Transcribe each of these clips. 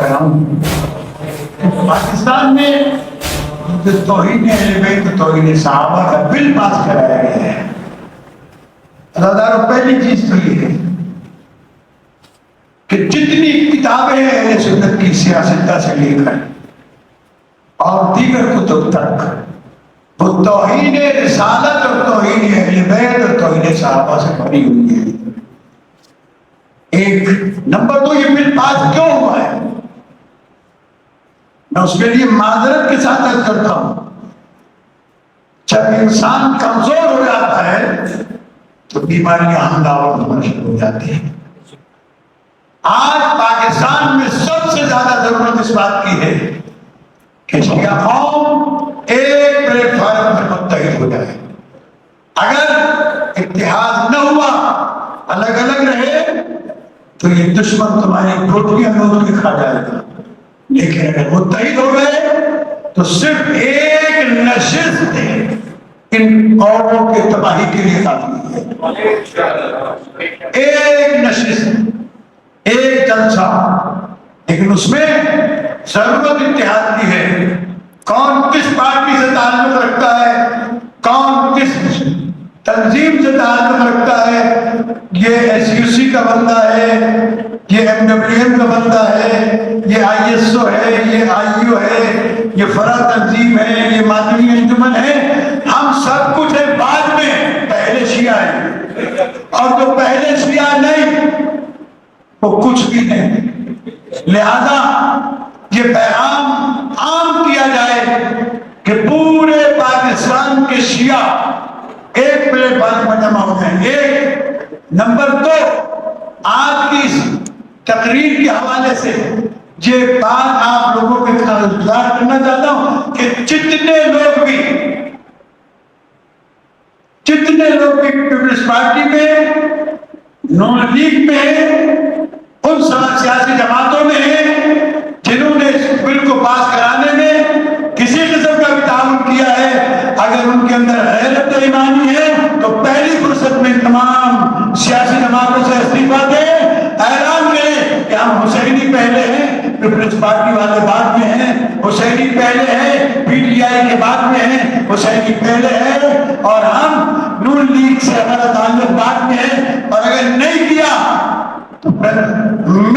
कराऊं। पाकिस्तान में जो तौहीन अहले बैत तौहीन सहाबा का बिल पास कराया गया है, अदादारों पहली चीज तो ये है कि जितनी किताबें हैं अहले सुन्नत की सियासत से लेकर और दीगर कुतुब तक, वो तौहीन रिसालत और तौहीन अहले बैत और तौहीन सहाबा से भरी हुई है। एक नंबर 2, ये बिल पास क्यों हुआ है, मैं उसके लिए माजरत के साथ अर्ज करता हूं। जब इंसान कमजोर हो जाता है तो बीमारियां हमलावर होना शुरू हो जाती है। आज पाकिस्तान में सबसे ज्यादा जरूरत इस बात की है कि शिया कौम एक प्लेटफॉर्म पर मुत्तहिद हो जाए। अगर इत्तेहाद न हुआ, अलग अलग रहे, तो ये दुश्मन तुम्हारी रोटियां नोच के खा जाएगा। लेकिन अगर मुत्तहिद हो गए तो सिर्फ एक नशिस्त इन कौमों के तबाही के लिए काफी है। एक नशिस्त, एक जलसा, लेकिन उसमें जरूरत इत्तेहाद की है। कौन किस पार्टी से ताल्लुक रखता है, कौन किस तंजीम से ताल्लुक रखता है, ये SUC का बंदा है, ये MWM का बंदा है, ये ISO है, ये IU है, ये फरा तंजीम है, ये मादनी अंजुमन है, हम सब कुछ है बाद में, पहले शिया है। और जो पहले शिया नहीं वो कुछ भी नहीं। लिहाजा ये पैगाम आम किया जाए कि पूरे पाकिस्तान के शिया एक प्लेटफॉर्म पर जमा हो जाएंगे। नंबर 2, आज की इस तकरीर के हवाले से ये बात आप लोगों के इंतजार करना चाहता हूं कि जितने लोग भी पीपल्स पार्टी में, नून लीग में, उन सियासी जमातों में हैं जिन्होंने इस बिल को पास कराने में किसी किस्म का भी ताउन किया है, अगर उनके अंदर गैरत ईमानी है तो पहली फुर्सत में तमाम सियासी जमातों से इस्तीफा दें, ऐलान करें कि हम हुसैनी पहले हैं, पीपल्स पार्टी वाले बाद में हैं, हुसैनी पहले हैं, PTI के बाद में हैं, हुसैनी पहले हैं, और हम नून लीग से हमारा ताल्लुक बाद में है। और अगर नहीं किया तो मैं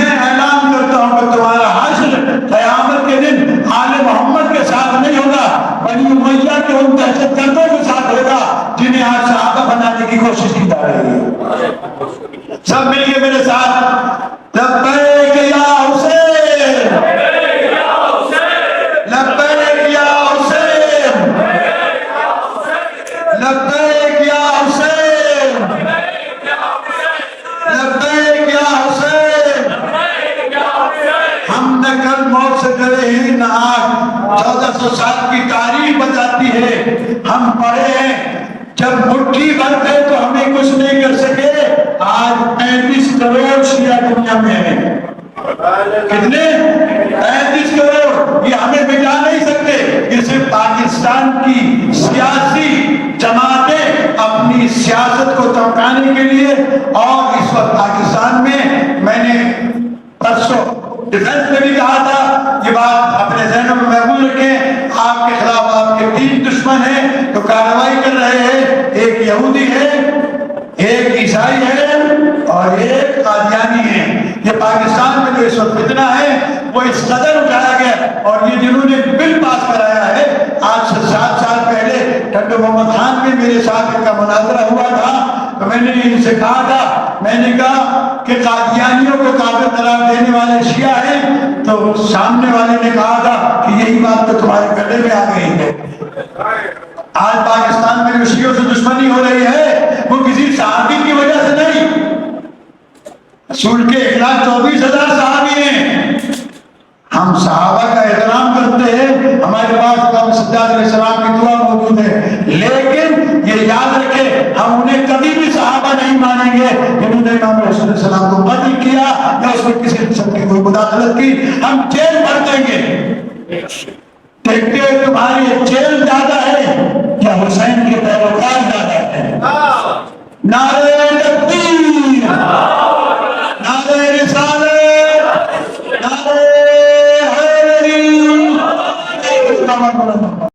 ऐलान करता हूं कि तुम्हारा हश्र क़यामत के दिन आले मोहम्मद के साथ नहीं होगा, बनी उमैया के उन दहशतगर्दों के साथ होगा जिन्हें आज सहाबा बनाने की कोशिश की जा रही है। सब मिलिए मेरे साथ, लब्बैक या हुसैन, लब्बैक या हुसैन, लब्बैक या हुसैन, लब्बैक या हुसैन। हम न कल मौत से डरे हैं न आग, 1400 साल की तारीख बताती है। हम पढ़े हैं जब मुट्ठी भर थे तो हमें कुछ नहीं कर सके, आज 35 करोड़ शिया दुनिया में है। कितने? 35 करोड़। ये हमें मिटा नहीं सकते। ये सिर्फ पाकिस्तान की सियासी जमातें अपनी सियासत को चमकाने के लिए, और इस वक्त पाकिस्तान में, मैंने परसों डिफेंस में भी कहा था, ये बात अपने ज़हनों में महफूज रखें, आपके खिलाफ आपके 3 दुश्मन हैं तो कार्रवाई कर रहे हैं। एक यहूदी है, एक ईसाई है और एक कादियानी है। ये पाकिस्तान में जो इस वक्त फितना है वो इस कदर उठाया गया, और ये जिन्होंने बिल पास कराया है, आज से 7 साल पहले टंडो मोहम्मद खान में मेरे साथ इनका मुनाजरा हुआ था, तो मैंने इनसे कहा था, मैंने कहा कि कादियानियों को काफिर करार देने वाले शिया हैं, तो सामने वाले ने कहा था कि यही बात तो तुम्हारे गले में आ गई है। आज पाकिस्तान में जो शियों से दुश्मनी हो रही है वो किसी सहाबी की वजह से नहीं। रसूल के 1,24,000 सहाबी हैं। हम सहाबा का एहतराम करते हैं, हमारे पास इमाम सज्जाद अलैहिस्सलाम की दुआ मौजूद है, लेकिन ये याद रखें हम उन्हें कभी भी सहाबा नहीं मानेंगे जिन्होंने इमाम रसूल सल्लल्लाहु अलैहि वसल्लम को कत्ल किया या उसमें किसी किस्म की कोई मुदाखलत की। हम जेल भर देंगे। देखते हो तुम्हारी जेल ज्यादा है या हुसैन के पैरोकार ज्यादा है? नारे तकबीर, नारे रिसालत, नारे اللہ